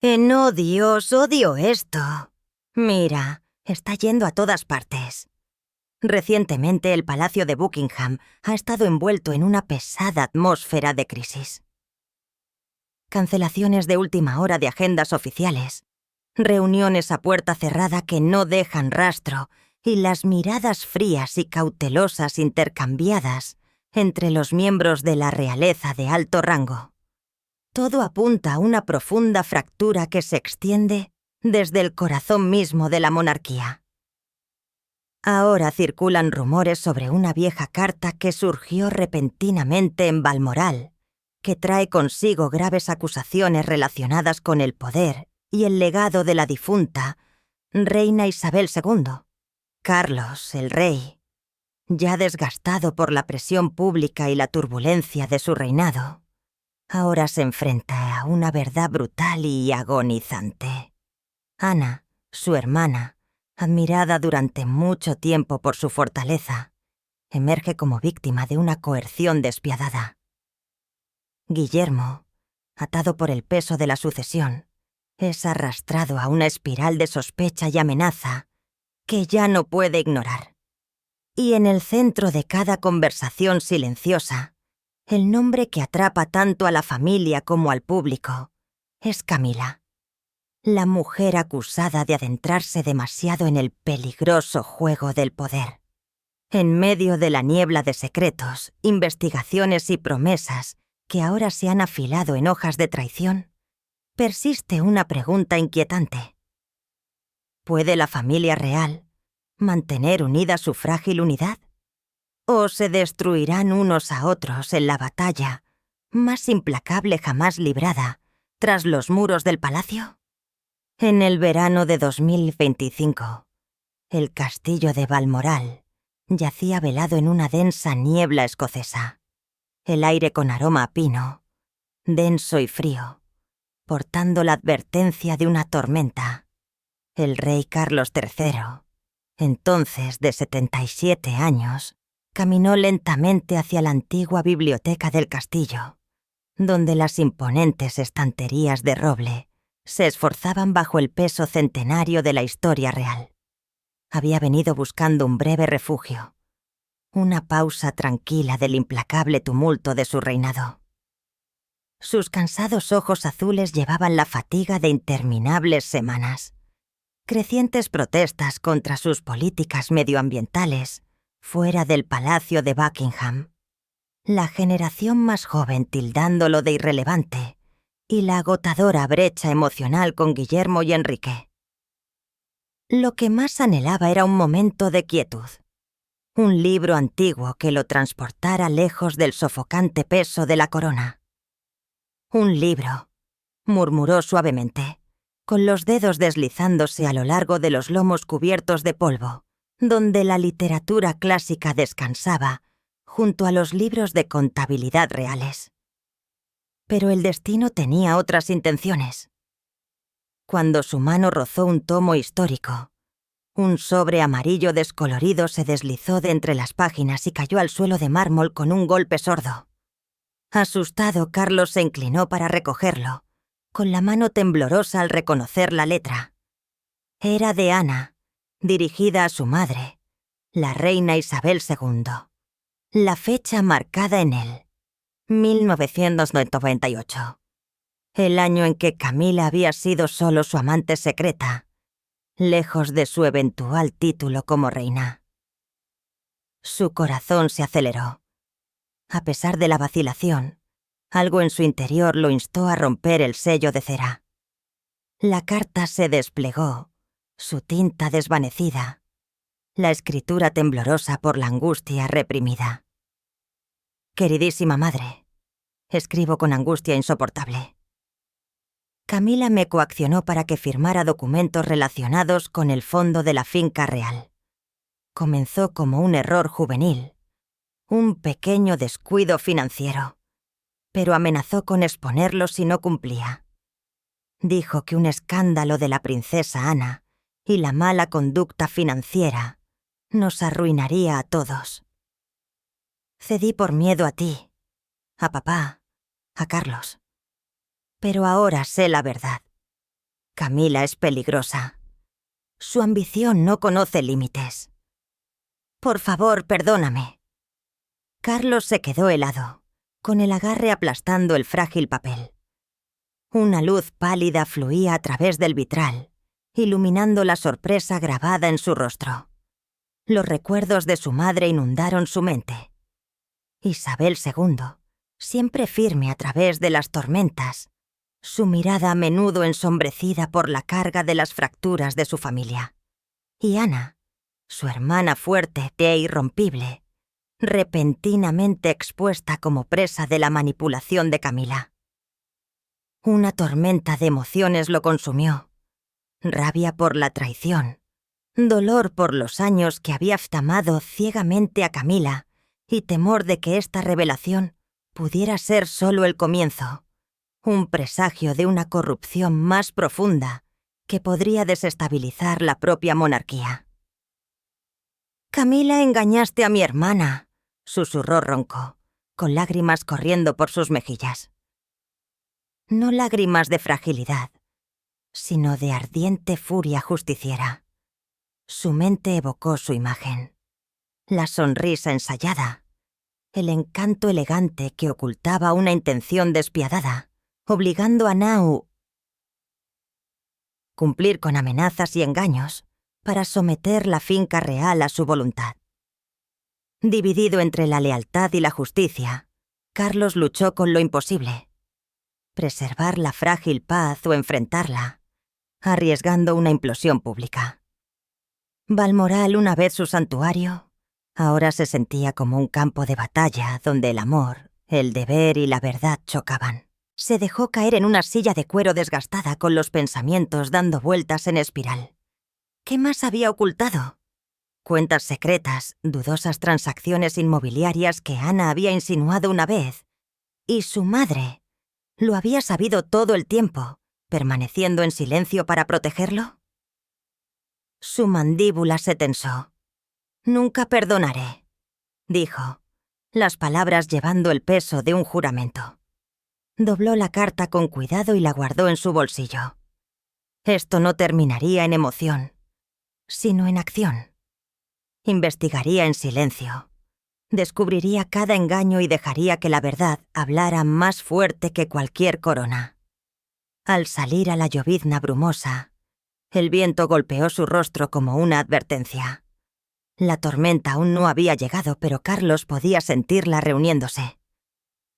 No, Dios, odio esto. Mira, está yendo a todas partes. Recientemente el Palacio de Buckingham ha estado envuelto en una pesada atmósfera de crisis. Cancelaciones de última hora de agendas oficiales, reuniones a puerta cerrada que no dejan rastro y las miradas frías y cautelosas intercambiadas entre los miembros de la realeza de alto rango. Todo apunta a una profunda fractura que se extiende desde el corazón mismo de la monarquía. Ahora circulan rumores sobre una vieja carta que surgió repentinamente en Balmoral, que trae consigo graves acusaciones relacionadas con el poder y el legado de la difunta reina Isabel II. Carlos, el rey, ya desgastado por la presión pública y la turbulencia de su reinado, ahora se enfrenta a una verdad brutal y agonizante. Ana, su hermana, admirada durante mucho tiempo por su fortaleza, emerge como víctima de una coerción despiadada. Guillermo, atado por el peso de la sucesión, es arrastrado a una espiral de sospecha y amenaza que ya no puede ignorar. Y en el centro de cada conversación silenciosa, el nombre que atrapa tanto a la familia como al público es Camila, la mujer acusada de adentrarse demasiado en el peligroso juego del poder. En medio de la niebla de secretos, investigaciones y promesas que ahora se han afilado en hojas de traición, persiste una pregunta inquietante. ¿Puede la familia real mantener unida su frágil unidad? ¿O se destruirán unos a otros en la batalla más implacable jamás librada tras los muros del palacio? En el verano de 2025, el castillo de Balmoral yacía velado en una densa niebla escocesa. El aire con aroma a pino, denso y frío, portando la advertencia de una tormenta. El rey Carlos III, entonces de 77 años, caminó lentamente hacia la antigua biblioteca del castillo, donde las imponentes estanterías de roble se esforzaban bajo el peso centenario de la historia real. Había venido buscando un breve refugio, una pausa tranquila del implacable tumulto de su reinado. Sus cansados ojos azules llevaban la fatiga de interminables semanas. Crecientes protestas contra sus políticas medioambientales fuera del Palacio de Buckingham. La generación más joven tildándolo de irrelevante y la agotadora brecha emocional con Guillermo y Enrique. Lo que más anhelaba era un momento de quietud. Un libro antiguo que lo transportara lejos del sofocante peso de la corona. Un libro, murmuró suavemente, con los dedos deslizándose a lo largo de los lomos cubiertos de polvo, donde la literatura clásica descansaba junto a los libros de contabilidad reales. Pero el destino tenía otras intenciones. Cuando su mano rozó un tomo histórico, un sobre amarillo descolorido se deslizó de entre las páginas y cayó al suelo de mármol con un golpe sordo. Asustado, Carlos se inclinó para recogerlo, con la mano temblorosa al reconocer la letra. Era de Ana, dirigida a su madre, la reina Isabel II. La fecha marcada en él, 1998. El año en que Camila había sido solo su amante secreta, lejos de su eventual título como reina. Su corazón se aceleró. A pesar de la vacilación, algo en su interior lo instó a romper el sello de cera. La carta se desplegó, su tinta desvanecida, la escritura temblorosa por la angustia reprimida. Queridísima madre, escribo con angustia insoportable. Camila me coaccionó para que firmara documentos relacionados con el fondo de la finca real. Comenzó como un error juvenil, un pequeño descuido financiero, pero amenazó con exponerlo si no cumplía. Dijo que un escándalo de la princesa Ana y la mala conducta financiera nos arruinaría a todos. Cedí por miedo a ti, a papá, a Carlos. Pero ahora sé la verdad. Camila es peligrosa. Su ambición no conoce límites. Por favor, perdóname. Carlos se quedó helado, con el agarre aplastando el frágil papel. Una luz pálida fluía a través del vitral, iluminando la sorpresa grabada en su rostro. Los recuerdos de su madre inundaron su mente. Isabel II, siempre firme a través de las tormentas, su mirada a menudo ensombrecida por la carga de las fracturas de su familia. Y Ana, su hermana fuerte e irrompible, repentinamente expuesta como presa de la manipulación de Camila. Una tormenta de emociones lo consumió. Rabia por la traición, dolor por los años que había amado ciegamente a Camila y temor de que esta revelación pudiera ser solo el comienzo, un presagio de una corrupción más profunda que podría desestabilizar la propia monarquía. «Camila, engañaste a mi hermana», susurró ronco, con lágrimas corriendo por sus mejillas. No lágrimas de fragilidad, sino de ardiente furia justiciera. Su mente evocó su imagen. La sonrisa ensayada, el encanto elegante que ocultaba una intención despiadada, obligando a Nau cumplir con amenazas y engaños para someter la finca real a su voluntad. Dividido entre la lealtad y la justicia, Carlos luchó con lo imposible. Preservar la frágil paz o enfrentarla, arriesgando una implosión pública. Balmoral, una vez su santuario, ahora se sentía como un campo de batalla donde el amor, el deber y la verdad chocaban. Se dejó caer en una silla de cuero desgastada con los pensamientos dando vueltas en espiral. ¿Qué más había ocultado? Cuentas secretas, dudosas transacciones inmobiliarias que Ana había insinuado una vez. Y su madre, ¿lo había sabido todo el tiempo, permaneciendo en silencio para protegerlo? Su mandíbula se tensó. «Nunca perdonaré», dijo, las palabras llevando el peso de un juramento. Dobló la carta con cuidado y la guardó en su bolsillo. Esto no terminaría en emoción, sino en acción. Investigaría en silencio. Descubriría cada engaño y dejaría que la verdad hablara más fuerte que cualquier corona. Al salir a la llovizna brumosa, el viento golpeó su rostro como una advertencia. La tormenta aún no había llegado, pero Carlos podía sentirla reuniéndose.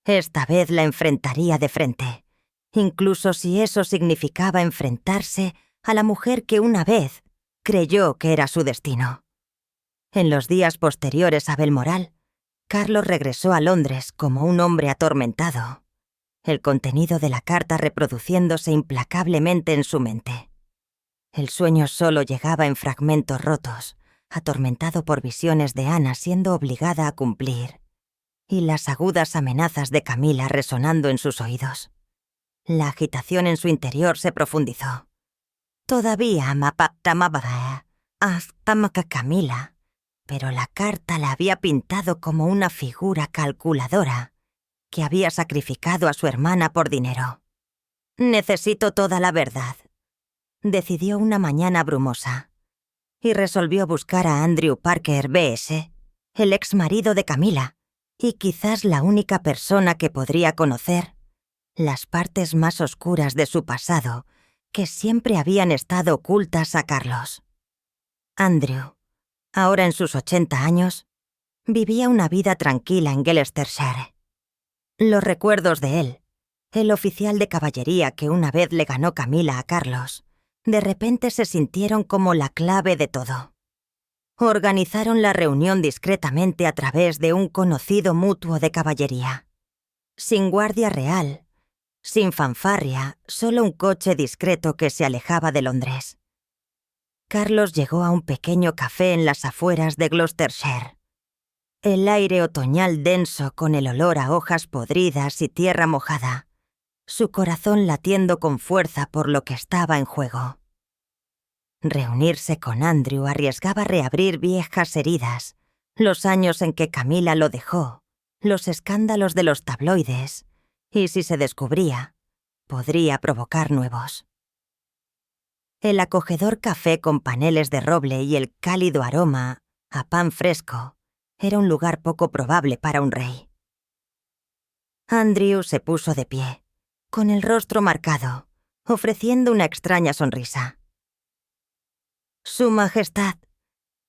Esta vez la enfrentaría de frente, incluso si eso significaba enfrentarse a la mujer que una vez creyó que era su destino. En los días posteriores a Balmoral, Carlos regresó a Londres como un hombre atormentado, el contenido de la carta reproduciéndose implacablemente en su mente. El sueño solo llegaba en fragmentos rotos, atormentado por visiones de Ana siendo obligada a cumplir, y las agudas amenazas de Camila resonando en sus oídos. La agitación en su interior se profundizó. Todavía amaba a Camila, pero la carta la había pintado como una figura calculadora que había sacrificado a su hermana por dinero. «Necesito toda la verdad», decidió una mañana brumosa, y resolvió buscar a Andrew Parker B.S., el ex marido de Camila, y quizás la única persona que podría conocer las partes más oscuras de su pasado que siempre habían estado ocultas a Carlos. Andrew, ahora en sus 80 años, vivía una vida tranquila en Gloucestershire. Los recuerdos de él, el oficial de caballería que una vez le ganó Camila a Carlos, de repente se sintieron como la clave de todo. Organizaron la reunión discretamente a través de un conocido mutuo de caballería. Sin guardia real, sin fanfarria, solo un coche discreto que se alejaba de Londres. Carlos llegó a un pequeño café en las afueras de Gloucestershire. El aire otoñal denso con el olor a hojas podridas y tierra mojada, su corazón latiendo con fuerza por lo que estaba en juego. Reunirse con Andrew arriesgaba reabrir viejas heridas, los años en que Camila lo dejó, los escándalos de los tabloides, y si se descubría, podría provocar nuevos. El acogedor café con paneles de roble y el cálido aroma a pan fresco era un lugar poco probable para un rey. Andrew se puso de pie, con el rostro marcado, ofreciendo una extraña sonrisa. Su Majestad,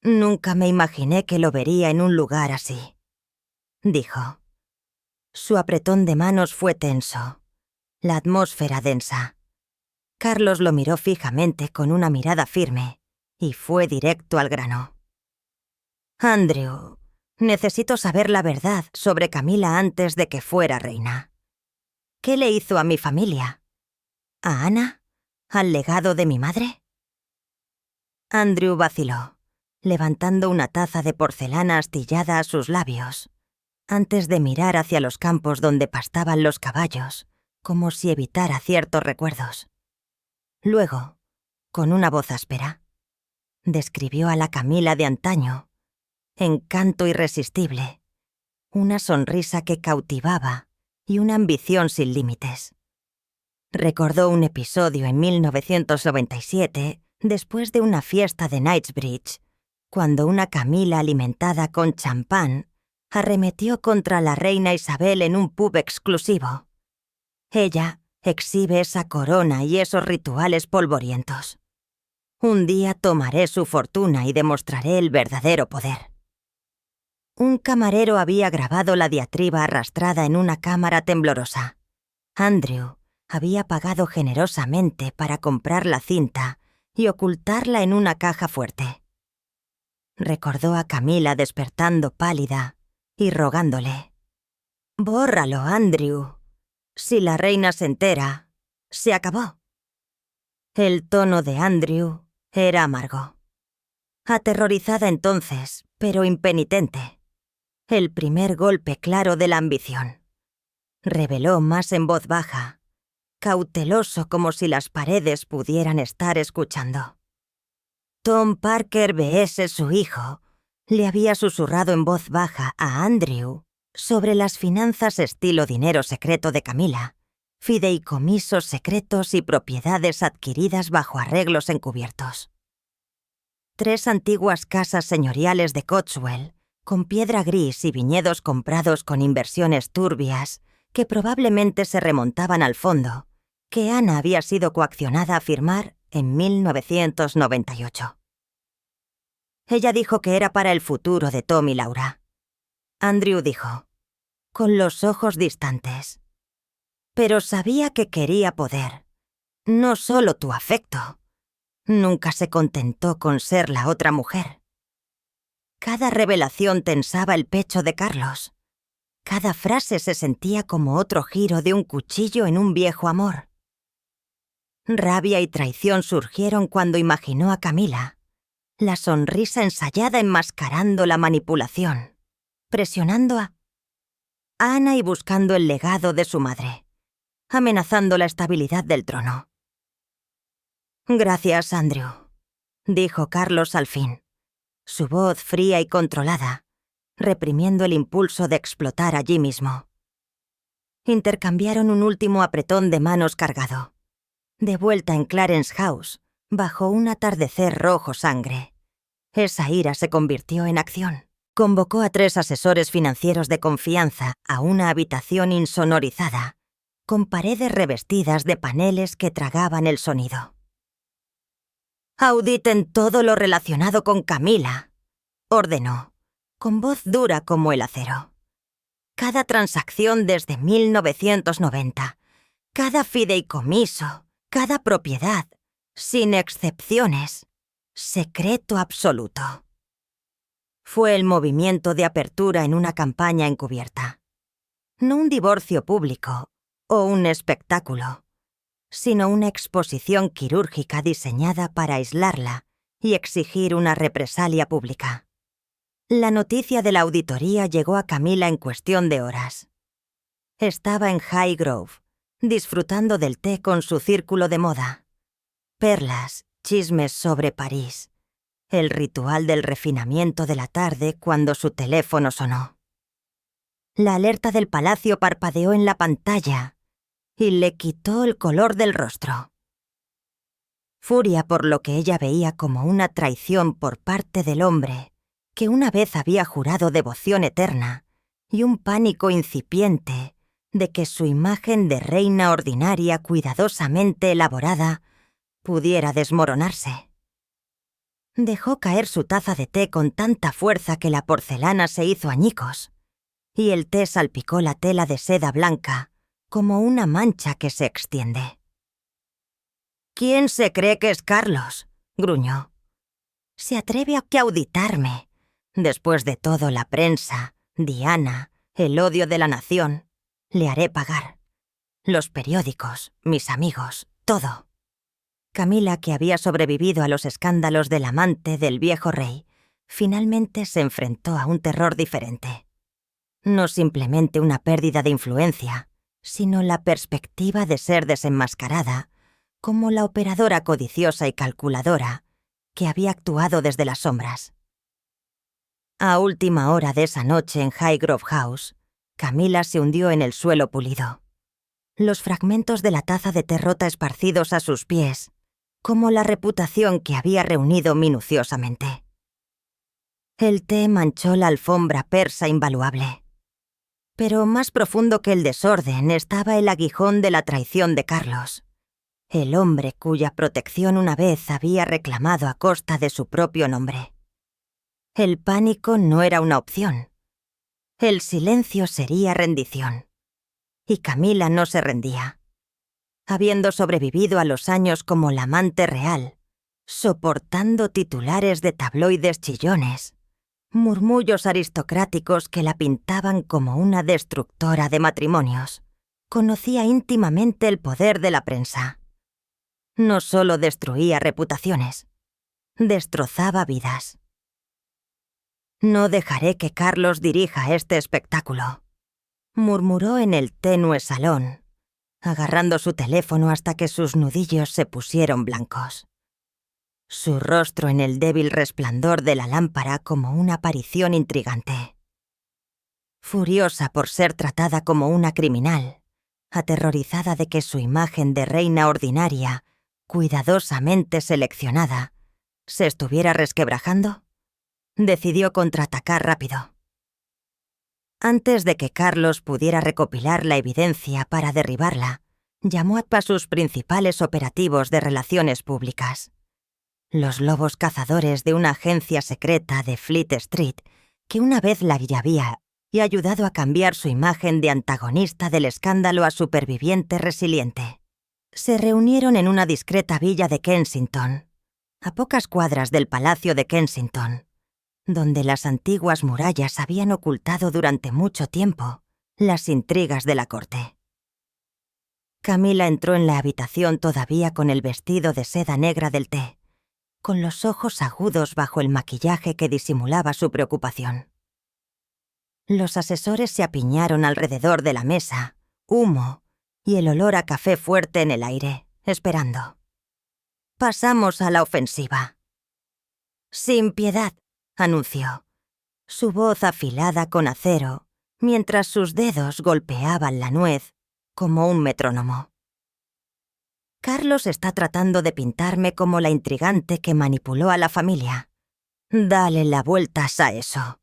nunca me imaginé que lo vería en un lugar así, dijo. Su apretón de manos fue tenso, la atmósfera densa. Carlos lo miró fijamente con una mirada firme y fue directo al grano. Andrew, necesito saber la verdad sobre Camila antes de que fuera reina. ¿Qué le hizo a mi familia? ¿A Ana? ¿Al legado de mi madre? Andrew vaciló, levantando una taza de porcelana astillada a sus labios, antes de mirar hacia los campos donde pastaban los caballos, como si evitara ciertos recuerdos. Luego, con una voz áspera, describió a la Camila de antaño, encanto irresistible, una sonrisa que cautivaba y una ambición sin límites. Recordó un episodio en 1997, después de una fiesta de Knightsbridge, cuando una Camila alimentada con champán arremetió contra la reina Isabel en un pub exclusivo. Ella exhibe esa corona y esos rituales polvorientos. Un día tomaré su fortuna y demostraré el verdadero poder. Un camarero había grabado la diatriba arrastrada en una cámara temblorosa. Andrew había pagado generosamente para comprar la cinta y ocultarla en una caja fuerte. Recordó a Camila despertando pálida y rogándole: «Bórralo, Andrew. Si la reina se entera, se acabó». El tono de Andrew era amargo. Aterrorizada entonces, pero impenitente. El primer golpe claro de la ambición. Reveló más en voz baja, cauteloso como si las paredes pudieran estar escuchando. Tom Parker B.S., su hijo, le había susurrado en voz baja a Andrew sobre las finanzas estilo dinero secreto de Camila, fideicomisos secretos y propiedades adquiridas bajo arreglos encubiertos. 3 antiguas casas señoriales de Cotswold, con piedra gris y viñedos comprados con inversiones turbias, que probablemente se remontaban al fondo, que Ana había sido coaccionada a firmar en 1998. Ella dijo que era para el futuro de Tom y Laura. Andrew dijo, con los ojos distantes: «Pero sabía que quería poder, no solo tu afecto. Nunca se contentó con ser la otra mujer». Cada revelación tensaba el pecho de Carlos. Cada frase se sentía como otro giro de un cuchillo en un viejo amor. Rabia y traición surgieron cuando imaginó a Camila, la sonrisa ensayada enmascarando la manipulación, presionando a Ana y buscando el legado de su madre, amenazando la estabilidad del trono. «Gracias, Andrew», dijo Carlos al fin, su voz fría y controlada, reprimiendo el impulso de explotar allí mismo. Intercambiaron un último apretón de manos cargado. De vuelta en Clarence House, bajo un atardecer rojo sangre, esa ira se convirtió en acción. Convocó a 3 asesores financieros de confianza a una habitación insonorizada, con paredes revestidas de paneles que tragaban el sonido. «Auditen todo lo relacionado con Camila», ordenó, con voz dura como el acero. «Cada transacción desde 1990, cada fideicomiso, cada propiedad, sin excepciones, secreto absoluto». Fue el movimiento de apertura en una campaña encubierta. No un divorcio público o un espectáculo, sino una exposición quirúrgica diseñada para aislarla y exigir una represalia pública. La noticia de la auditoría llegó a Camila en cuestión de horas. Estaba en Highgrove, disfrutando del té con su círculo de moda. Perlas, chismes sobre París. El ritual del refinamiento de la tarde cuando su teléfono sonó. La alerta del palacio parpadeó en la pantalla y le quitó el color del rostro. furia por lo que ella veía como una traición por parte del hombre que una vez había jurado devoción eterna, y un pánico incipiente de que su imagen de reina ordinaria cuidadosamente elaborada pudiera desmoronarse. Dejó caer su taza de té con tanta fuerza que la porcelana se hizo añicos, y el té salpicó la tela de seda blanca como una mancha que se extiende. «¿Quién se cree que es Carlos?», gruñó. «Se atreve a auditarme. Después de todo, la prensa, Diana, el odio de la nación, le haré pagar. Los periódicos, mis amigos, todo». Camila, que había sobrevivido a los escándalos del amante del viejo rey, finalmente se enfrentó a un terror diferente. No simplemente una pérdida de influencia, sino la perspectiva de ser desenmascarada como la operadora codiciosa y calculadora que había actuado desde las sombras. A última hora de esa noche en Highgrove House, Camila se hundió en el suelo pulido. Los fragmentos de la taza de té rota esparcidos a sus pies, como la reputación que había reunido minuciosamente. El té manchó la alfombra persa invaluable. Pero más profundo que el desorden estaba el aguijón de la traición de Carlos, el hombre cuya protección una vez había reclamado a costa de su propio nombre. El pánico no era una opción. El silencio sería rendición. Y Camila no se rendía. Habiendo sobrevivido a los años como la amante real, soportando titulares de tabloides chillones, murmullos aristocráticos que la pintaban como una destructora de matrimonios, conocía íntimamente el poder de la prensa. No solo destruía reputaciones, destrozaba vidas. «No dejaré que Carlos dirija este espectáculo», murmuró en el tenue salón, agarrando su teléfono hasta que sus nudillos se pusieron blancos. Su rostro en el débil resplandor de la lámpara como una aparición intrigante. Furiosa por ser tratada como una criminal, aterrorizada de que su imagen de reina ordinaria, cuidadosamente seleccionada, se estuviera resquebrajando, decidió contraatacar rápido. Antes de que Carlos pudiera recopilar la evidencia para derribarla, llamó a sus principales operativos de relaciones públicas. Los lobos cazadores de una agencia secreta de Fleet Street, que una vez la había y ayudado a cambiar su imagen de antagonista del escándalo a superviviente resiliente. Se reunieron en una discreta villa de Kensington, a pocas cuadras del Palacio de Kensington, donde las antiguas murallas habían ocultado durante mucho tiempo las intrigas de la corte. Camila entró en la habitación todavía con el vestido de seda negra del té, con los ojos agudos bajo el maquillaje que disimulaba su preocupación. Los asesores se apiñaron alrededor de la mesa, humo y el olor a café fuerte en el aire, esperando. «Pasamos a la ofensiva». «Sin piedad», anunció, su voz afilada con acero, mientras sus dedos golpeaban la nuez como un metrónomo. «Carlos está tratando de pintarme como la intrigante que manipuló a la familia. Dale la vuelta a eso.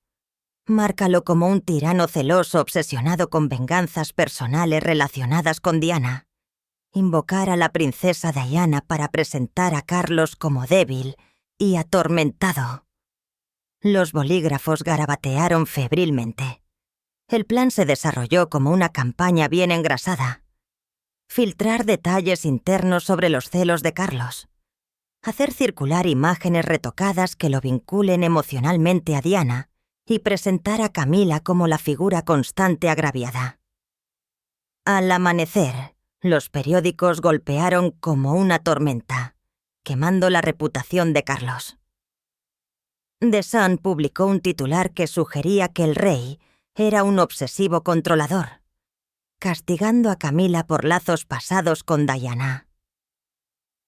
Márcalo como un tirano celoso obsesionado con venganzas personales relacionadas con Diana. Invocar a la princesa Diana para presentar a Carlos como débil y atormentado». Los bolígrafos garabatearon febrilmente. El plan se desarrolló como una campaña bien engrasada. Filtrar detalles internos sobre los celos de Carlos. Hacer circular imágenes retocadas que lo vinculen emocionalmente a Diana y presentar a Camila como la figura constante agraviada. Al amanecer, los periódicos golpearon como una tormenta, quemando la reputación de Carlos. The Sun publicó un titular que sugería que el rey era un obsesivo controlador, castigando a Camila por lazos pasados con Diana.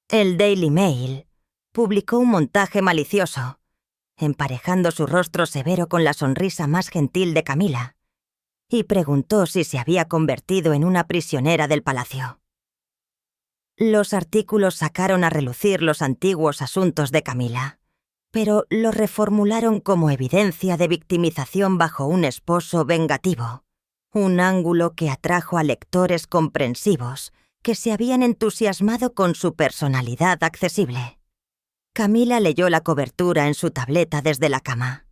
El Daily Mail publicó un montaje malicioso, emparejando su rostro severo con la sonrisa más gentil de Camila, y preguntó si se había convertido en una prisionera del palacio. Los artículos sacaron a relucir los antiguos asuntos de Camila, pero los reformularon como evidencia de victimización bajo un esposo vengativo, un ángulo que atrajo a lectores comprensivos que se habían entusiasmado con su personalidad accesible. Camila leyó la cobertura en su tableta desde la cama.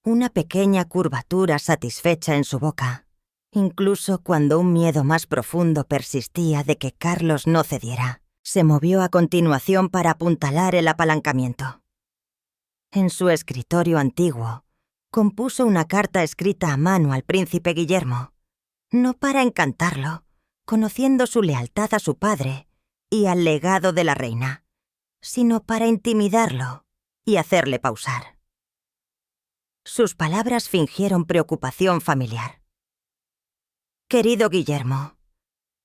Una pequeña curvatura satisfecha en su boca, incluso cuando un miedo más profundo persistía de que Carlos no cediera. Se movió a continuación para apuntalar el apalancamiento. En su escritorio antiguo, compuso una carta escrita a mano al príncipe Guillermo, no para encantarlo, conociendo su lealtad a su padre y al legado de la reina, sino para intimidarlo y hacerle pausar. Sus palabras fingieron preocupación familiar. Querido Guillermo,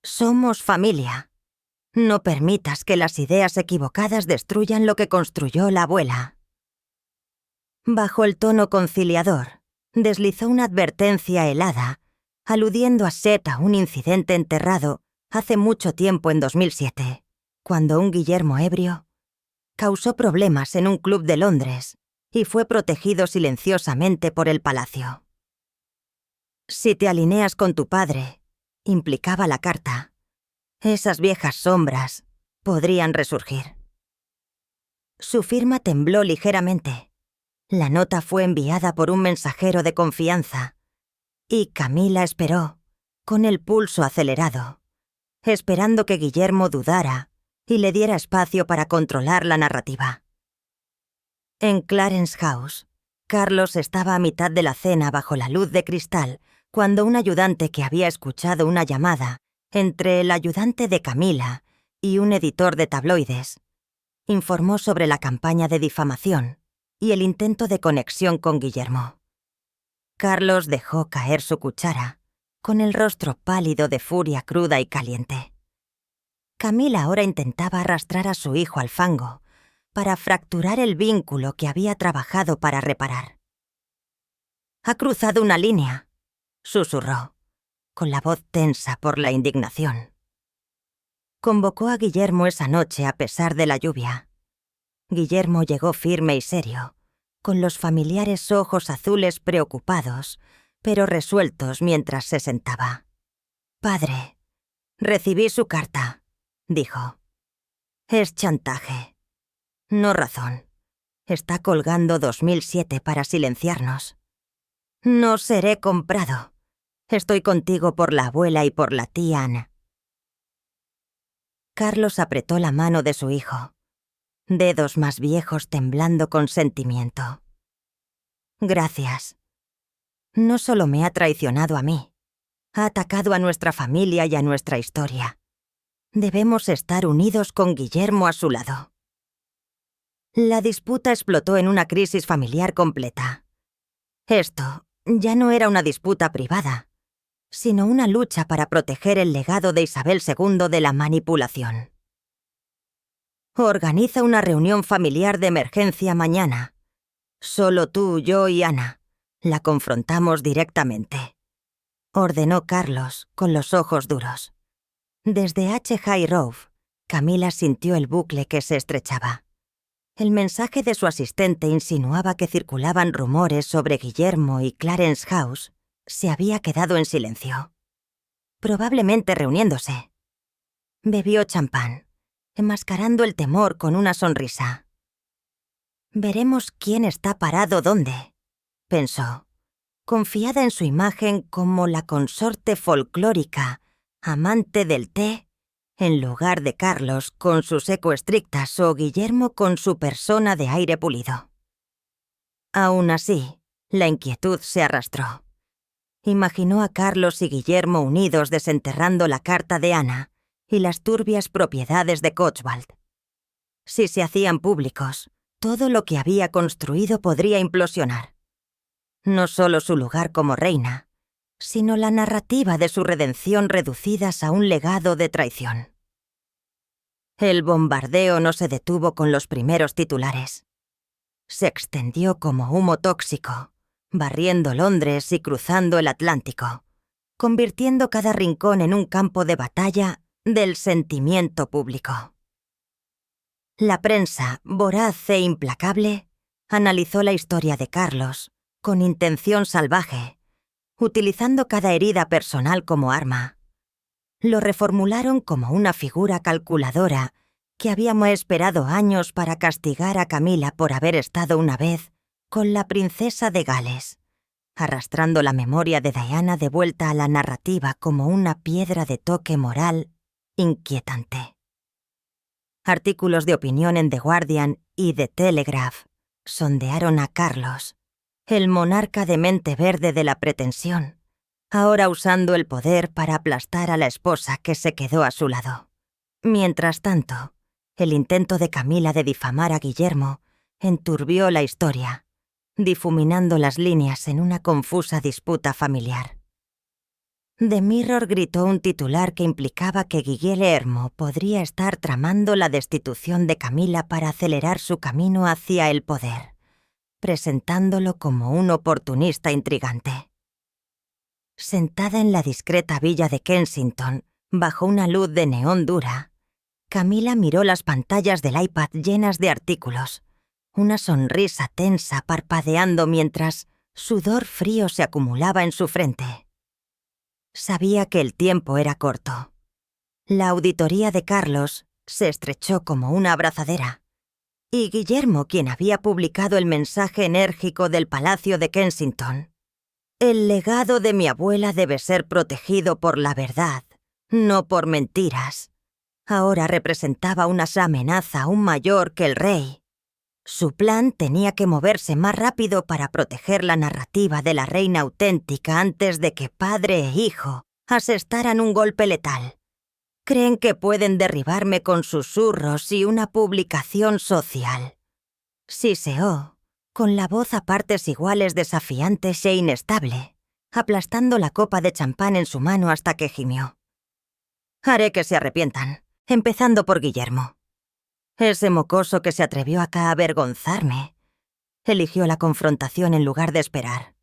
somos familia. No permitas que las ideas equivocadas destruyan lo que construyó la abuela. Bajo el tono conciliador, deslizó una advertencia helada, aludiendo a Seth, un incidente enterrado hace mucho tiempo en 2007, cuando un Guillermo ebrio causó problemas en un club de Londres y fue protegido silenciosamente por el palacio. Si te alineas con tu padre, implicaba la carta, esas viejas sombras podrían resurgir. Su firma tembló ligeramente. La nota fue enviada por un mensajero de confianza, y Camila esperó, con el pulso acelerado, esperando que Guillermo dudara y le diera espacio para controlar la narrativa. En Clarence House, Carlos estaba a mitad de la cena bajo la luz de cristal cuando un ayudante que había escuchado una llamada entre el ayudante de Camila y un editor de tabloides informó sobre la campaña de difamación y el intento de conexión con Guillermo. Carlos dejó caer su cuchara, con el rostro pálido de furia cruda y caliente. Camila ahora intentaba arrastrar a su hijo al fango para fracturar el vínculo que había trabajado para reparar. «Ha cruzado una línea», susurró, con la voz tensa por la indignación. Convocó a Guillermo esa noche a pesar de la lluvia. Guillermo llegó firme y serio, con los familiares ojos azules preocupados, pero resueltos mientras se sentaba. «Padre, recibí su carta», dijo. «Es chantaje. No razón. Está colgando 2007 para silenciarnos. No seré comprado. Estoy contigo por la abuela y por la tía Ana». Carlos apretó la mano de su hijo, dedos más viejos temblando con sentimiento. «Gracias. No solo me ha traicionado a mí, ha atacado a nuestra familia y a nuestra historia. Debemos estar unidos con Guillermo a su lado». La disputa explotó en una crisis familiar completa. Esto ya no era una disputa privada, sino una lucha para proteger el legado de Isabel II de la manipulación. «Organiza una reunión familiar de emergencia mañana. Solo tú, yo y Ana. La confrontamos directamente», ordenó Carlos con los ojos duros. Desde H. High Road, Camila sintió el bucle que se estrechaba. El mensaje de su asistente insinuaba que circulaban rumores sobre Guillermo y Clarence House. Se había quedado en silencio. Probablemente reuniéndose. Bebió champán, enmascarando el temor con una sonrisa. «Veremos quién está parado dónde», pensó, confiada en su imagen como la consorte folclórica, amante del té, en lugar de Carlos con sus ecoestrictas o Guillermo con su persona de aire pulido. Aún así, la inquietud se arrastró. Imaginó a Carlos y Guillermo unidos desenterrando la carta de Ana y las turbias propiedades de Cotswold. Si se hacían públicos, todo lo que había construido podría implosionar. No solo su lugar como reina, sino la narrativa de su redención reducidas a un legado de traición. El bombardeo no se detuvo con los primeros titulares. Se extendió como humo tóxico, barriendo Londres y cruzando el Atlántico, convirtiendo cada rincón en un campo de batalla del sentimiento público. La prensa, voraz e implacable, analizó la historia de Carlos con intención salvaje, utilizando cada herida personal como arma. Lo reformularon como una figura calculadora que habíamos esperado años para castigar a Camila por haber estado una vez con la princesa de Gales, arrastrando la memoria de Diana de vuelta a la narrativa como una piedra de toque moral inquietante. Artículos de opinión en The Guardian y The Telegraph sondearon a Carlos, el monarca de mente verde de la pretensión, ahora usando el poder para aplastar a la esposa que se quedó a su lado. Mientras tanto, el intento de Camila de difamar a Guillermo enturbió la historia, difuminando las líneas en una confusa disputa familiar. The Mirror gritó un titular que implicaba que Guillermo podría estar tramando la destitución de Camila para acelerar su camino hacia el poder, presentándolo como un oportunista intrigante. Sentada en la discreta villa de Kensington, bajo una luz de neón dura, Camila miró las pantallas del iPad llenas de artículos, una sonrisa tensa parpadeando mientras sudor frío se acumulaba en su frente. Sabía que el tiempo era corto. La auditoría de Carlos se estrechó como una abrazadera, y Guillermo, quien había publicado el mensaje enérgico del Palacio de Kensington, el legado de mi abuela debe ser protegido por la verdad, no por mentiras, ahora representaba una amenaza aún mayor que el rey. Su plan tenía que moverse más rápido para proteger la narrativa de la reina auténtica antes de que padre e hijo asestaran un golpe letal. Creen que pueden derribarme con susurros y una publicación social. Siseó, con la voz a partes iguales desafiante e inestable, aplastando la copa de champán en su mano hasta que gimió. Haré que se arrepientan, empezando por Guillermo. Ese mocoso que se atrevió acá a avergonzarme. Eligió la confrontación en lugar de esperar.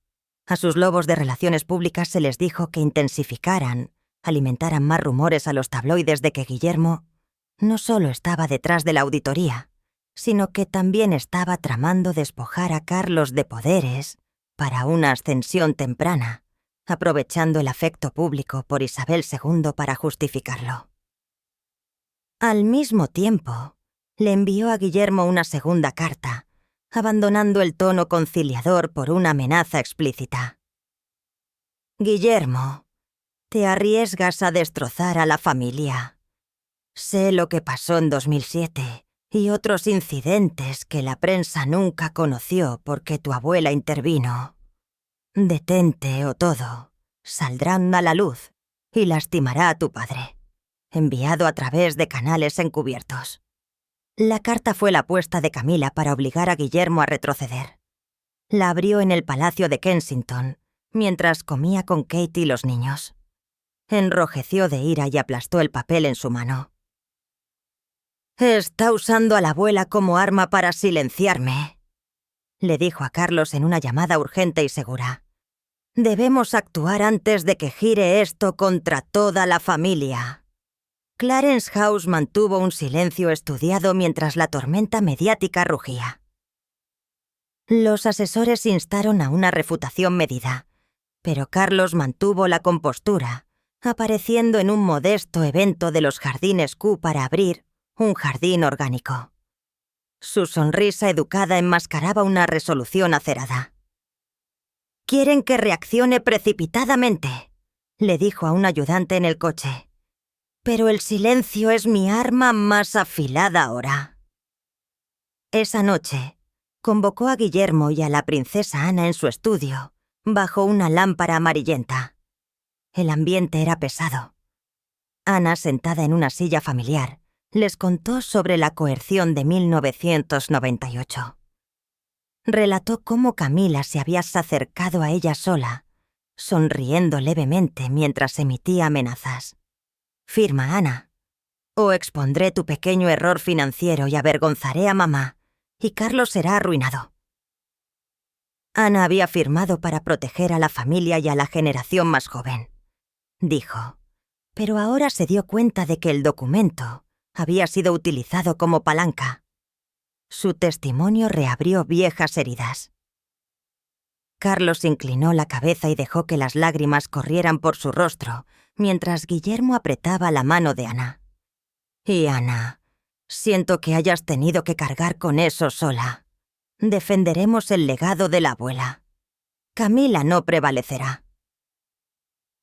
A sus lobos de relaciones públicas se les dijo que intensificaran, alimentaran más rumores a los tabloides de que Guillermo no solo estaba detrás de la auditoría, sino que también estaba tramando despojar a Carlos de poderes para una ascensión temprana, aprovechando el afecto público por Isabel II para justificarlo. Al mismo tiempo, le envió a Guillermo una segunda carta, abandonando el tono conciliador por una amenaza explícita. Guillermo, te arriesgas a destrozar a la familia. Sé lo que pasó en 2007 y otros incidentes que la prensa nunca conoció porque tu abuela intervino. Detente o todo saldrán a la luz y lastimará a tu padre, enviado a través de canales encubiertos. La carta fue la apuesta de Camila para obligar a Guillermo a retroceder. La abrió en el Palacio de Kensington, mientras comía con Kate y los niños. Enrojeció de ira y aplastó el papel en su mano. «Está usando a la abuela como arma para silenciarme», le dijo a Carlos en una llamada urgente y segura. «Debemos actuar antes de que gire esto contra toda la familia». Clarence House mantuvo un silencio estudiado mientras la tormenta mediática rugía. Los asesores instaron a una refutación medida, pero Carlos mantuvo la compostura, apareciendo en un modesto evento de los Jardines Q para abrir un jardín orgánico. Su sonrisa educada enmascaraba una resolución acerada. «Quieren que reaccione precipitadamente», le dijo a un ayudante en el coche. «Pero el silencio es mi arma más afilada ahora». Esa noche, convocó a Guillermo y a la princesa Ana en su estudio, bajo una lámpara amarillenta. El ambiente era pesado. Ana, sentada en una silla familiar, les contó sobre la coerción de 1998. Relató cómo Camila se había acercado a ella sola, sonriendo levemente mientras emitía amenazas. «Firma, Ana, o expondré tu pequeño error financiero y avergonzaré a mamá, y Carlos será arruinado». Ana había firmado para proteger a la familia y a la generación más joven. Dijo, pero ahora se dio cuenta de que el documento había sido utilizado como palanca. Su testimonio reabrió viejas heridas. Carlos inclinó la cabeza y dejó que las lágrimas corrieran por su rostro, mientras Guillermo apretaba la mano de Ana. Y Ana, siento que hayas tenido que cargar con eso sola. Defenderemos el legado de la abuela. Camila no prevalecerá.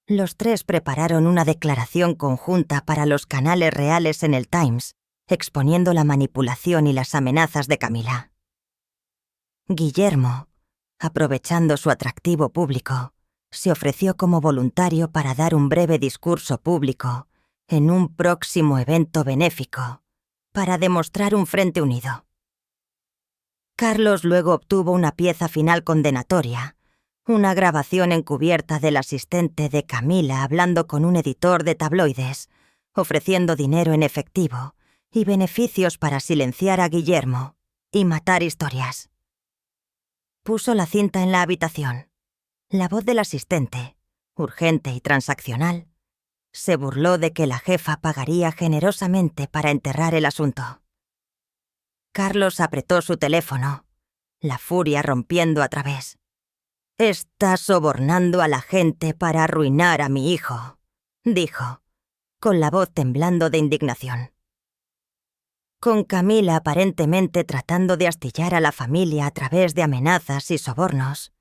Los tres prepararon una declaración conjunta para los canales reales en el Times, exponiendo la manipulación y las amenazas de Camila. Guillermo, aprovechando su atractivo público, se ofreció como voluntario para dar un breve discurso público en un próximo evento benéfico, para demostrar un frente unido. Carlos luego obtuvo una pieza final condenatoria, una grabación encubierta del asistente de Camila hablando con un editor de tabloides, ofreciendo dinero en efectivo y beneficios para silenciar a Guillermo y matar historias. Puso la cinta en la habitación. La voz del asistente, urgente y transaccional, se burló de que la jefa pagaría generosamente para enterrar el asunto. Carlos apretó su teléfono, la furia rompiendo a través. «Estás sobornando a la gente para arruinar a mi hijo», dijo, con la voz temblando de indignación. Con Camila aparentemente tratando de astillar a la familia a través de amenazas y sobornos,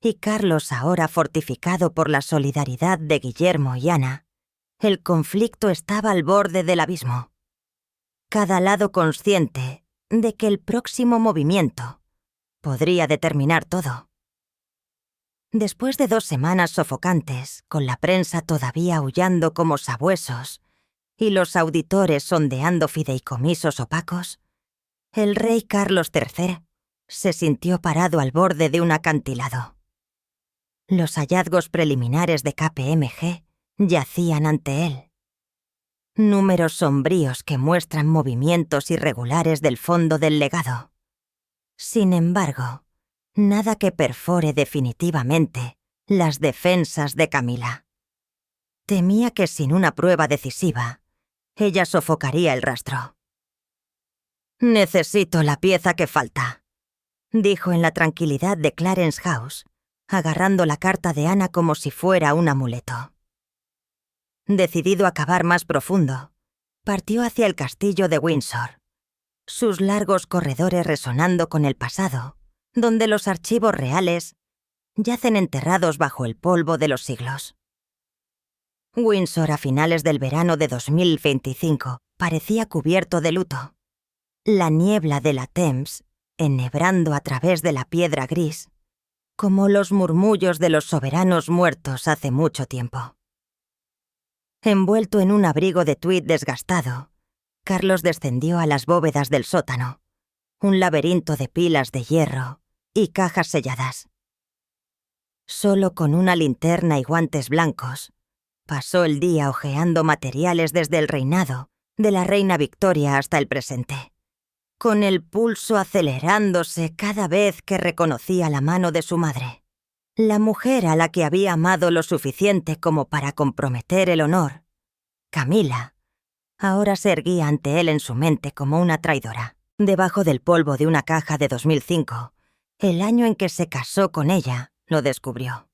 y Carlos ahora fortificado por la solidaridad de Guillermo y Ana, el conflicto estaba al borde del abismo. Cada lado consciente de que el próximo movimiento podría determinar todo. Después de 2 semanas sofocantes, con la prensa todavía aullando como sabuesos y los auditores sondeando fideicomisos opacos, el rey Carlos III se sintió parado al borde de un acantilado. Los hallazgos preliminares de KPMG yacían ante él. Números sombríos que muestran movimientos irregulares del fondo del legado. Sin embargo, nada que perfore definitivamente las defensas de Camila. Temía que sin una prueba decisiva, ella sofocaría el rastro. «Necesito la pieza que falta», dijo en la tranquilidad de Clarence House, agarrando la carta de Ana como si fuera un amuleto. Decidido a cavar más profundo, partió hacia el castillo de Windsor, sus largos corredores resonando con el pasado, donde los archivos reales yacen enterrados bajo el polvo de los siglos. Windsor a finales del verano de 2025 parecía cubierto de luto. La niebla de la Thames, enhebrando a través de la piedra gris, como los murmullos de los soberanos muertos hace mucho tiempo. Envuelto en un abrigo de tuit desgastado, Carlos descendió a las bóvedas del sótano, un laberinto de pilas de hierro y cajas selladas. Solo con una linterna y guantes blancos, pasó el día hojeando materiales desde el reinado de la reina Victoria hasta el presente, con el pulso acelerándose cada vez que reconocía la mano de su madre, la mujer a la que había amado lo suficiente como para comprometer el honor. Camila ahora se erguía ante él en su mente como una traidora. Debajo del polvo de una caja de 2005, el año en que se casó con ella, lo descubrió.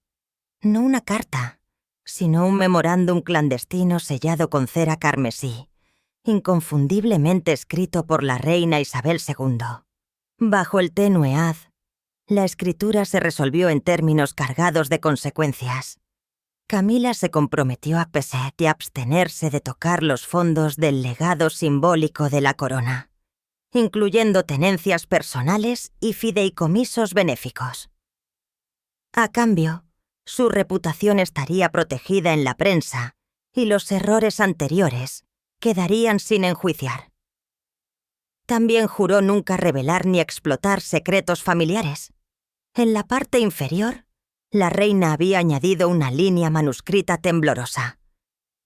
No una carta, sino un memorándum clandestino sellado con cera carmesí, inconfundiblemente escrito por la reina Isabel II. Bajo el tenue haz, la escritura se resolvió en términos cargados de consecuencias. Camila se comprometió a pesar de abstenerse de tocar los fondos del legado simbólico de la corona, incluyendo tenencias personales y fideicomisos benéficos. A cambio, su reputación estaría protegida en la prensa y los errores anteriores quedarían sin enjuiciar. También juró nunca revelar ni explotar secretos familiares. En la parte inferior, la reina había añadido una línea manuscrita temblorosa.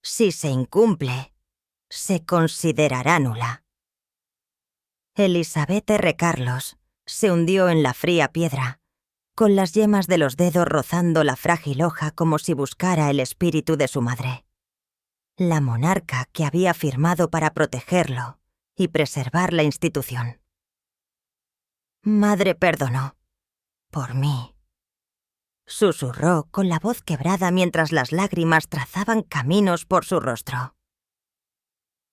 Si se incumple, se considerará nula. Elizabeth R. Carlos se hundió en la fría piedra, con las yemas de los dedos rozando la frágil hoja como si buscara el espíritu de su madre. la monarca que había firmado para protegerlo y preservar la institución. Madre perdonó. Por mí. Susurró con la voz quebrada mientras las lágrimas trazaban caminos por su rostro.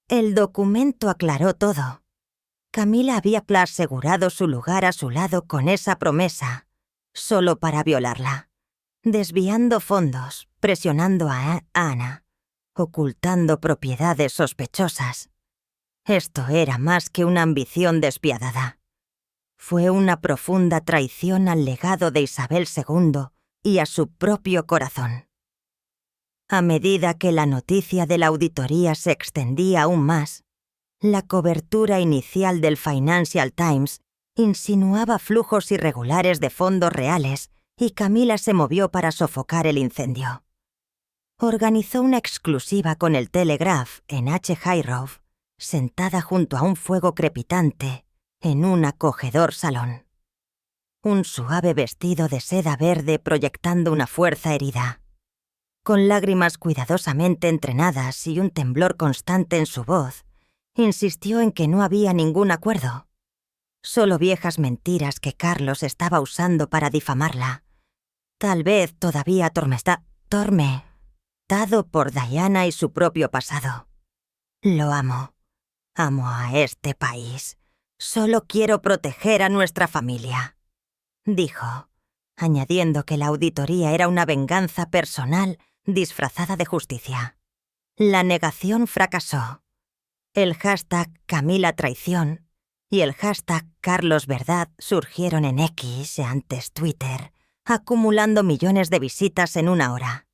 El documento aclaró todo. Camila había asegurado su lugar a su lado con esa promesa, solo para violarla, desviando fondos, presionando a Ana, ocultando propiedades sospechosas. Esto era más que una ambición despiadada. Fue una profunda traición al legado de Isabel II y a su propio corazón. A medida que la noticia de la auditoría se extendía aún más, la cobertura inicial del Financial Times insinuaba flujos irregulares de fondos reales y Camila se movió para sofocar el incendio. Organizó una exclusiva con el Telegraph en H. Highroad, sentada junto a un fuego crepitante en un acogedor salón. Un suave vestido de seda verde proyectando una fuerza herida. Con lágrimas cuidadosamente entrenadas y un temblor constante en su voz, insistió en que no había ningún acuerdo. Solo viejas mentiras que Carlos estaba usando para difamarla. Tal vez todavía atormentado por Diana y su propio pasado. Lo amo. Amo a este país. Solo quiero proteger a nuestra familia, dijo, añadiendo que la auditoría era una venganza personal disfrazada de justicia. La negación fracasó. El hashtag Camila Traición y el hashtag Carlos Verdad surgieron en X, antes Twitter, acumulando millones de visitas en una hora.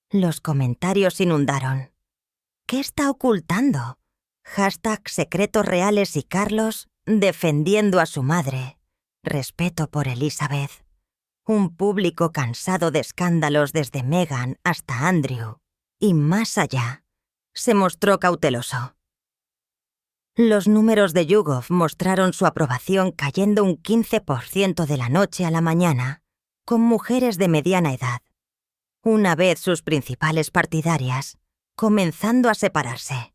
Los comentarios inundaron. ¿Qué está ocultando? Hashtag Secretos Reales y Carlos defendiendo a su madre. Respeto por Elizabeth. Un público cansado de escándalos desde Meghan hasta Andrew. Y más allá, se mostró cauteloso. Los números de YouGov mostraron su aprobación cayendo un 15% de la noche a la mañana, con mujeres de mediana edad. Una vez sus principales partidarias, comenzando a separarse.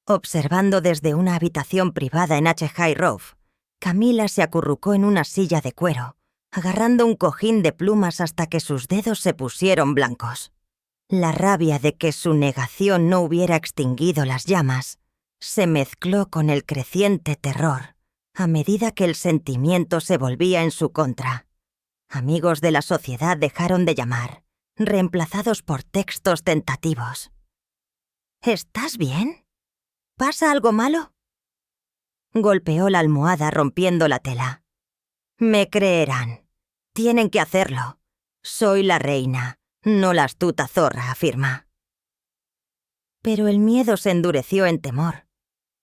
Observando desde una habitación privada en H. Highroad, Camila se acurrucó en una silla de cuero, agarrando un cojín de plumas hasta que sus dedos se pusieron blancos. La rabia de que su negación no hubiera extinguido las llamas se mezcló con el creciente terror a medida que el sentimiento se volvía en su contra. Amigos de la sociedad dejaron de llamar, reemplazados por textos tentativos. ¿Estás bien? ¿Pasa algo malo? Golpeó la almohada rompiendo la tela. Me creerán. Tienen que hacerlo. Soy la reina, no la astuta zorra, afirma. Pero el miedo se endureció en temor.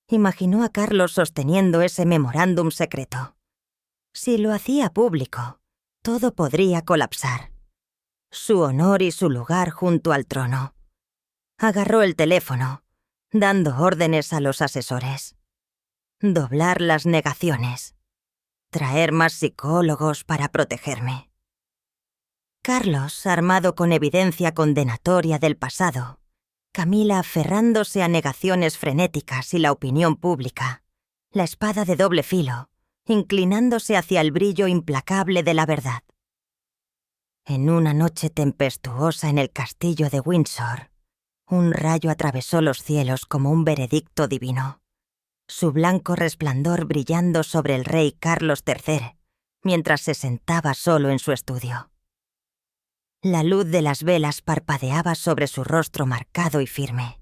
Imaginó a Carlos sosteniendo ese memorándum secreto. Si lo hacía público, todo podría colapsar. Su honor y su lugar junto al trono. Agarró el teléfono, dando órdenes a los asesores. Doblar las negaciones. Traer más psicólogos para protegerme. Carlos, armado con evidencia condenatoria del pasado. Camila aferrándose a negaciones frenéticas y la opinión pública. La espada de doble filo, inclinándose hacia el brillo implacable de la verdad. En una noche tempestuosa en el castillo de Windsor, un rayo atravesó los cielos como un veredicto divino. Su blanco resplandor brillando sobre el rey Carlos III, mientras se sentaba solo en su estudio. La luz de las velas parpadeaba sobre su rostro marcado y firme.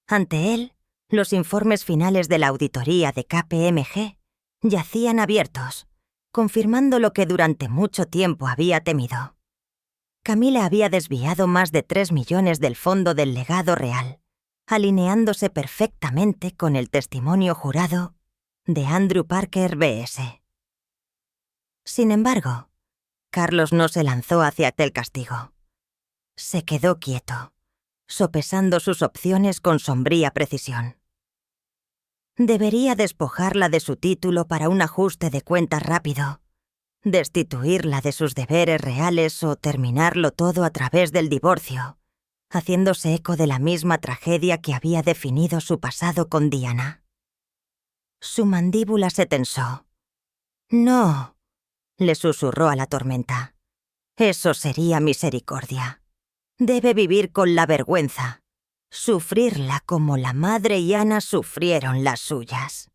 Ante él, los informes finales de la auditoría de KPMG yacían abiertos, confirmando lo que durante mucho tiempo había temido. Camila había desviado más de 3 millones del fondo del legado real, alineándose perfectamente con el testimonio jurado de Andrew Parker B.S. Sin embargo, Carlos no se lanzó hacia aquel castigo. Se quedó quieto, sopesando sus opciones con sombría precisión. Debería despojarla de su título para un ajuste de cuentas rápido, destituirla de sus deberes reales o terminarlo todo a través del divorcio, haciéndose eco de la misma tragedia que había definido su pasado con Diana. Su mandíbula se tensó. «No», le susurró a la tormenta. «Eso sería misericordia. Debe vivir con la vergüenza, sufrirla como la madre y Ana sufrieron las suyas».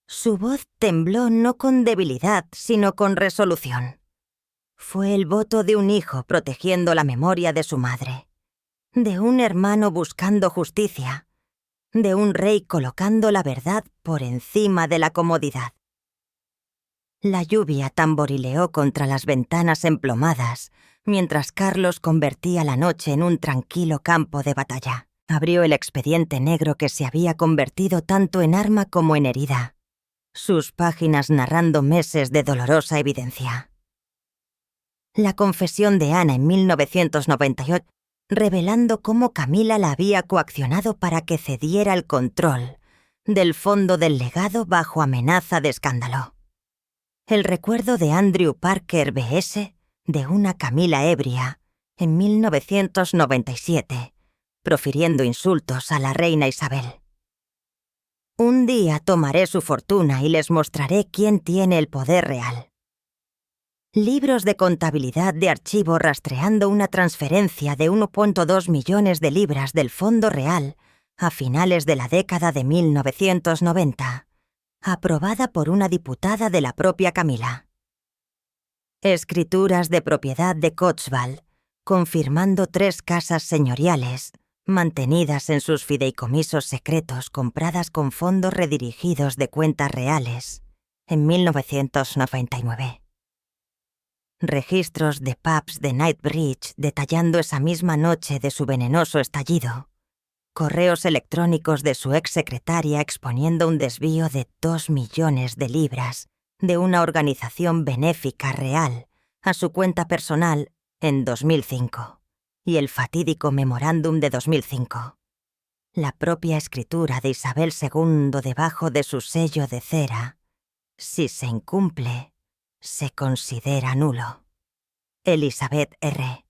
Su voz tembló no con debilidad, sino con resolución. Fue el voto de un hijo protegiendo la memoria de su madre, de un hermano buscando justicia, de un rey colocando la verdad por encima de la comodidad. La lluvia tamborileó contra las ventanas emplomadas, mientras Carlos convertía la noche en un tranquilo campo de batalla. Abrió el expediente negro que se había convertido tanto en arma como en herida, sus páginas narrando meses de dolorosa evidencia. La confesión de Ana en 1998, revelando cómo Camila la había coaccionado para que cediera el control del fondo del legado bajo amenaza de escándalo. El recuerdo de Andrew Parker B.S. de una Camila ebria en 1997, profiriendo insultos a la reina Isabel. «Un día tomaré su fortuna y les mostraré quién tiene el poder real». Libros de contabilidad de archivo rastreando una transferencia de 1,2 millones de libras del Fondo Real a finales de la década de 1990, aprobada por una diputada de la propia Camila. Escrituras de propiedad de Cotswold, confirmando 3 casas señoriales, mantenidas en sus fideicomisos secretos compradas con fondos redirigidos de cuentas reales, en 1999. Registros de pubs de Knightsbridge detallando esa misma noche de su venenoso estallido. Correos electrónicos de su exsecretaria exponiendo un desvío de 2 millones de libras de una organización benéfica real a su cuenta personal en 2005. Y el fatídico memorándum de 2005. La propia escritura de Isabel II debajo de su sello de cera. Si se incumple, se considera nulo. Elizabeth R.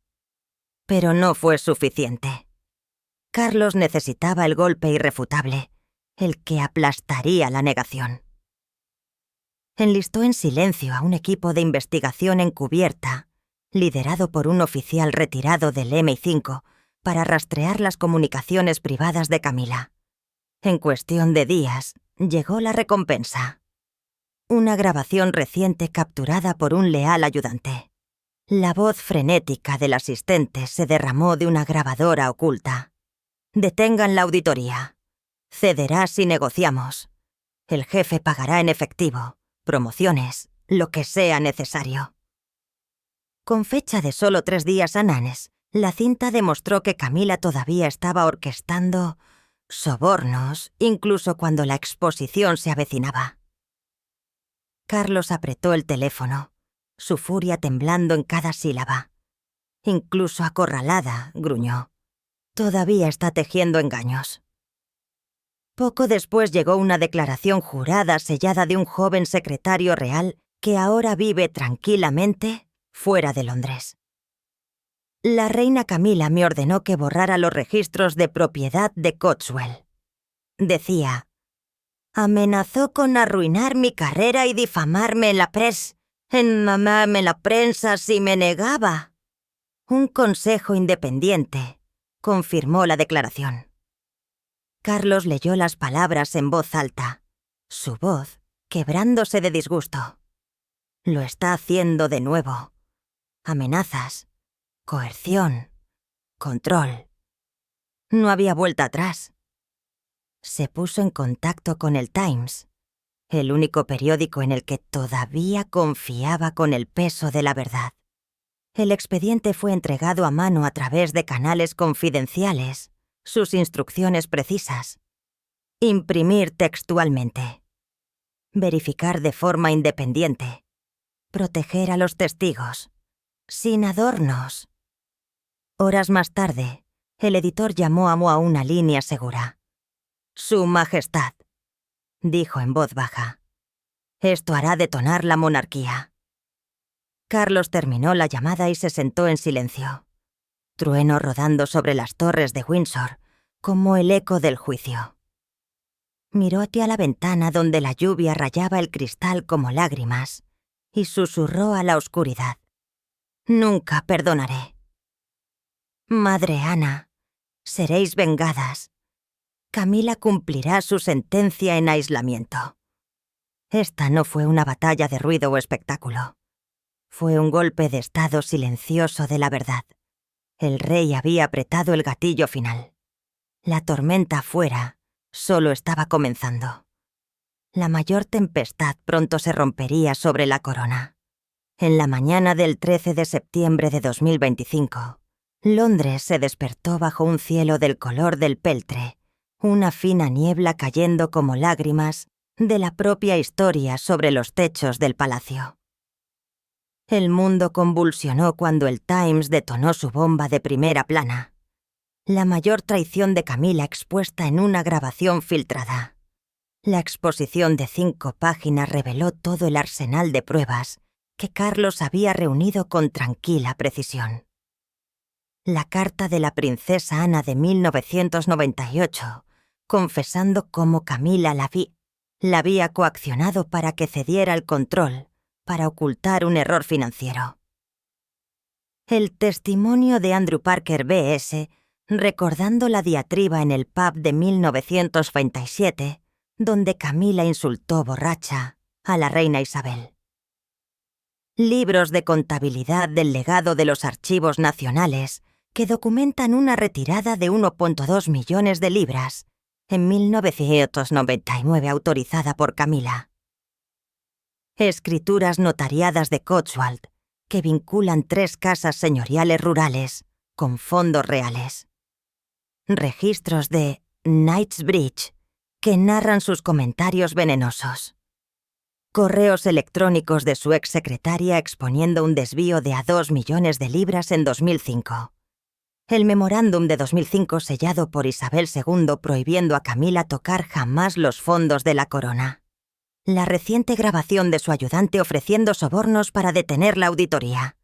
Pero no fue suficiente. Carlos necesitaba el golpe irrefutable, el que aplastaría la negación. Enlistó en silencio a un equipo de investigación encubierta, liderado por un oficial retirado del MI5, para rastrear las comunicaciones privadas de Camila. En cuestión de días, llegó la recompensa. Una grabación reciente capturada por un leal ayudante. La voz frenética del asistente se derramó de una grabadora oculta. «Detengan la auditoría. Cederá si negociamos. El jefe pagará en efectivo, promociones, lo que sea necesario». Con fecha de solo 3 días antes, la cinta demostró que Camila todavía estaba orquestando sobornos, incluso cuando la exposición se avecinaba. Carlos apretó el teléfono, su furia temblando en cada sílaba. Incluso acorralada, gruñó. «Todavía está tejiendo engaños». Poco después llegó una declaración jurada sellada de un joven secretario real que ahora vive tranquilamente fuera de Londres. «La reina Camila me ordenó que borrara los registros de propiedad de Cotswold», decía. «Amenazó con arruinar mi carrera y difamarme en la prensa si me negaba». Un consejo independiente confirmó la declaración. Carlos leyó las palabras en voz alta, su voz quebrándose de disgusto. Lo está haciendo de nuevo. Amenazas, coerción, control. No había vuelta atrás. Se puso en contacto con el Times, el único periódico en el que todavía confiaba con el peso de la verdad. El expediente fue entregado a mano a través de canales confidenciales, sus instrucciones precisas. Imprimir textualmente. Verificar de forma independiente. Proteger a los testigos. Sin adornos. Horas más tarde, el editor llamó a una línea segura. «Su Majestad», dijo en voz baja. «Esto hará detonar la monarquía». Carlos terminó la llamada y se sentó en silencio. trueno rodando sobre las torres de Windsor, como el eco del juicio. Miró hacia la ventana donde la lluvia rayaba el cristal como lágrimas y susurró a la oscuridad: «Nunca perdonaré. Madre Ana, seréis vengadas. Camila cumplirá su sentencia en aislamiento». Esta no fue una batalla de ruido o espectáculo. Fue un golpe de estado silencioso de la verdad. El rey había apretado el gatillo final. La tormenta afuera solo estaba comenzando. La mayor tempestad pronto se rompería sobre la corona. En la mañana del 13 de septiembre de 2025, Londres se despertó bajo un cielo del color del peltre, una fina niebla cayendo como lágrimas de la propia historia sobre los techos del palacio. El mundo convulsionó cuando el Times detonó su bomba de primera plana. La mayor traición de Camila expuesta en una grabación filtrada. La exposición de 5 páginas reveló todo el arsenal de pruebas que Carlos había reunido con tranquila precisión. La carta de la princesa Ana de 1998, confesando cómo Camila la había coaccionado para que cediera el control, para ocultar un error financiero. El testimonio de Andrew Parker B.S., recordando la diatriba en el pub de 1927, donde Camila insultó borracha a la reina Isabel. Libros de contabilidad del legado de los archivos nacionales que documentan una retirada de 1,2 millones de libras en 1999 autorizada por Camila. Escrituras notariadas de Cotswold que vinculan 3 casas señoriales rurales con fondos reales. Registros de Knightsbridge que narran sus comentarios venenosos. Correos electrónicos de su exsecretaria exponiendo un desvío de a 2 millones de libras en 2005. El memorándum de 2005 sellado por Isabel II prohibiendo a Camila tocar jamás los fondos de la corona. La reciente grabación de su ayudante ofreciendo sobornos para detener la auditoría.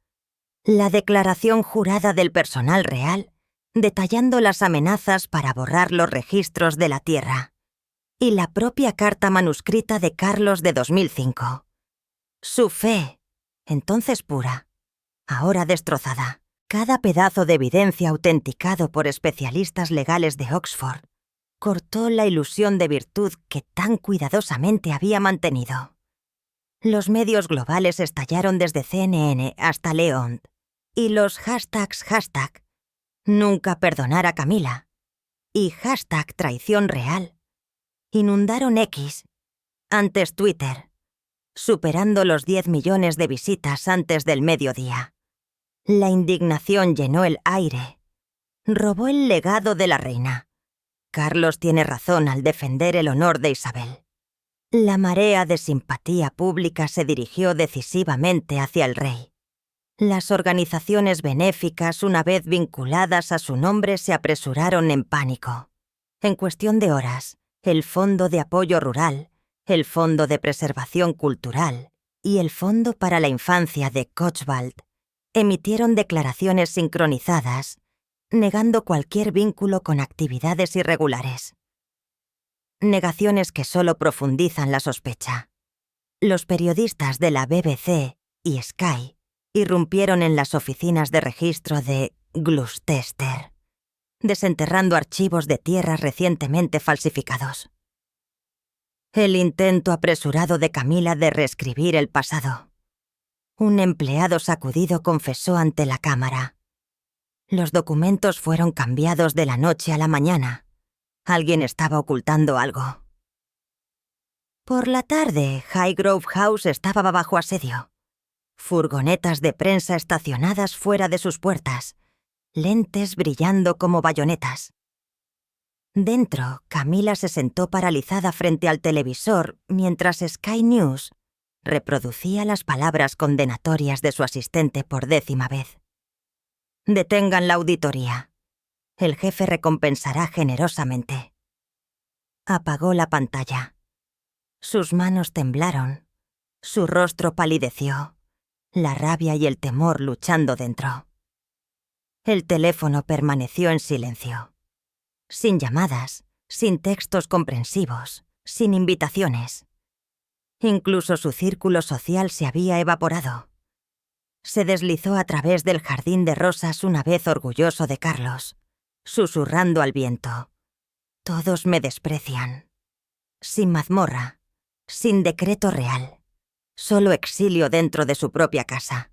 La declaración jurada del personal real, detallando las amenazas para borrar los registros de la tierra. Y la propia carta manuscrita de Carlos de 2005. Su fe, entonces pura, ahora destrozada. Cada pedazo de evidencia autenticado por especialistas legales de Oxford cortó la ilusión de virtud que tan cuidadosamente había mantenido. Los medios globales estallaron desde CNN hasta Le Monde, y los hashtags #nunca perdonar a Camila y #traición real inundaron X, antes Twitter, superando los 10 millones de visitas antes del mediodía. La indignación llenó el aire. Robó el legado de la reina. Carlos tiene razón al defender el honor de Isabel. La marea de simpatía pública se dirigió decisivamente hacia el rey. Las organizaciones benéficas, una vez vinculadas a su nombre, se apresuraron en pánico. En cuestión de horas, el Fondo de Apoyo Rural, el Fondo de Preservación Cultural y el Fondo para la Infancia de Cotswold emitieron declaraciones sincronizadas, negando cualquier vínculo con actividades irregulares. Negaciones que solo profundizan la sospecha. Los periodistas de la BBC y Sky irrumpieron en las oficinas de registro de Gloucester, desenterrando archivos de tierras recientemente falsificados. El intento apresurado de Camila de reescribir el pasado. Un empleado sacudido confesó ante la cámara. Los documentos fueron cambiados de la noche a la mañana. Alguien estaba ocultando algo. Por la tarde, Highgrove House estaba bajo asedio. Furgonetas de prensa estacionadas fuera de sus puertas, lentes brillando como bayonetas. Dentro, Camila se sentó paralizada frente al televisor mientras Sky News reproducía las palabras condenatorias de su asistente por 10ª vez. Detengan la auditoría. El jefe recompensará generosamente. Apagó la pantalla. Sus manos temblaron. Su rostro palideció. La rabia y el temor luchando dentro. El teléfono permaneció en silencio. Sin llamadas, sin textos comprensivos, sin invitaciones. Incluso su círculo social se había evaporado. Se deslizó a través del jardín de rosas una vez orgulloso de Carlos, susurrando al viento. Todos me desprecian. Sin mazmorra, sin decreto real, solo exilio dentro de su propia casa.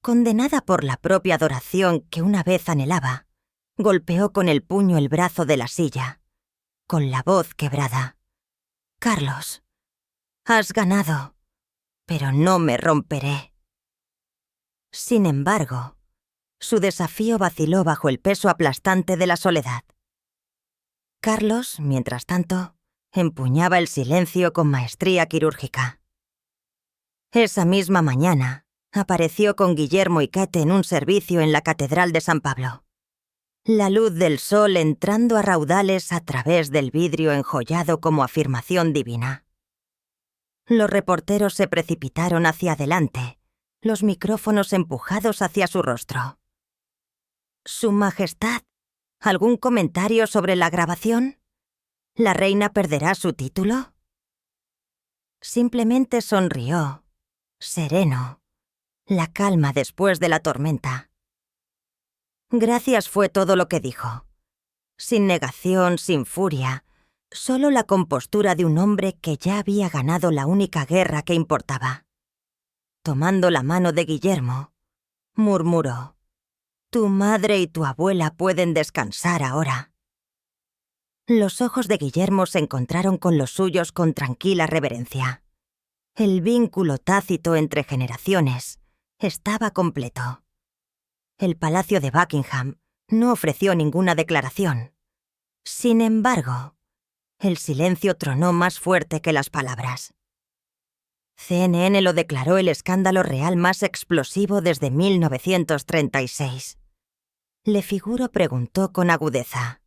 Condenada por la propia adoración que una vez anhelaba, golpeó con el puño el brazo de la silla, con la voz quebrada. «Carlos, has ganado, pero no me romperé». Sin embargo, su desafío vaciló bajo el peso aplastante de la soledad. Carlos, mientras tanto, empuñaba el silencio con maestría quirúrgica. Esa misma mañana, apareció con Guillermo y Kate en un servicio en la Catedral de San Pablo. La luz del sol entrando a raudales a través del vidrio enjollado como afirmación divina. Los reporteros se precipitaron hacia adelante, los micrófonos empujados hacia su rostro. «Su Majestad, ¿algún comentario sobre la grabación? ¿La reina perderá su título?» Simplemente sonrió, sereno, la calma después de la tormenta. Gracias fue todo lo que dijo. Sin negación, sin furia, solo la compostura de un hombre que ya había ganado la única guerra que importaba. Tomando la mano de Guillermo, murmuró: «Tu madre y tu abuela pueden descansar ahora». Los ojos de Guillermo se encontraron con los suyos con tranquila reverencia. El vínculo tácito entre generaciones estaba completo. El Palacio de Buckingham no ofreció ninguna declaración. Sin embargo, el silencio tronó más fuerte que las palabras. CNN lo declaró el escándalo real más explosivo desde 1936. Le Figuro preguntó con agudeza: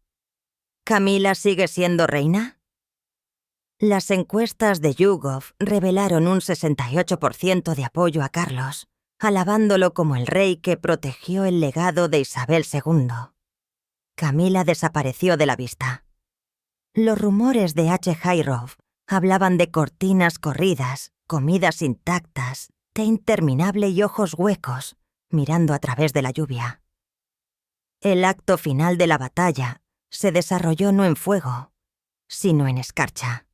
¿Camila sigue siendo reina? Las encuestas de YouGov revelaron un 68% de apoyo a Carlos, alabándolo como el rey que protegió el legado de Isabel II. Camila desapareció de la vista. Los rumores de H. Jairov hablaban de cortinas corridas, comidas intactas, té interminable y ojos huecos, mirando a través de la lluvia. El acto final de la batalla se desarrolló no en fuego, sino en escarcha.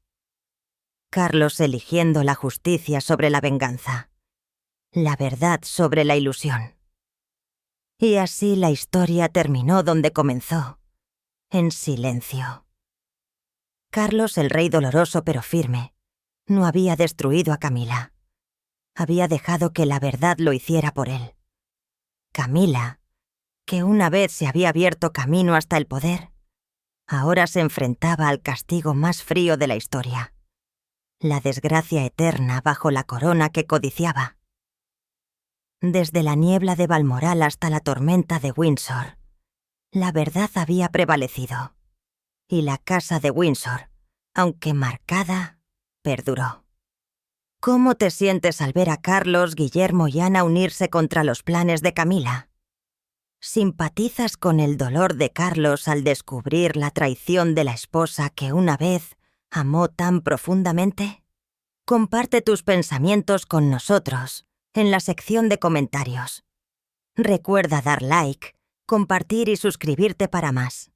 Carlos eligiendo la justicia sobre la venganza, la verdad sobre la ilusión. Y así la historia terminó donde comenzó, en silencio. Carlos, el rey doloroso pero firme, no había destruido a Camila. Había dejado que la verdad lo hiciera por él. Camila, que una vez se había abierto camino hasta el poder, ahora se enfrentaba al castigo más frío de la historia. La desgracia eterna bajo la corona que codiciaba. Desde la niebla de Balmoral hasta la tormenta de Windsor, la verdad había prevalecido. Y la casa de Windsor, aunque marcada, perduró. ¿Cómo te sientes al ver a Carlos, Guillermo y Ana unirse contra los planes de Camila? ¿Simpatizas con el dolor de Carlos al descubrir la traición de la esposa que una vez amó tan profundamente? Comparte tus pensamientos con nosotros en la sección de comentarios. Recuerda dar like, compartir y suscribirte para más.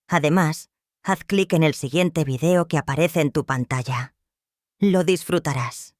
Además, haz clic en el siguiente video que aparece en tu pantalla. Lo disfrutarás.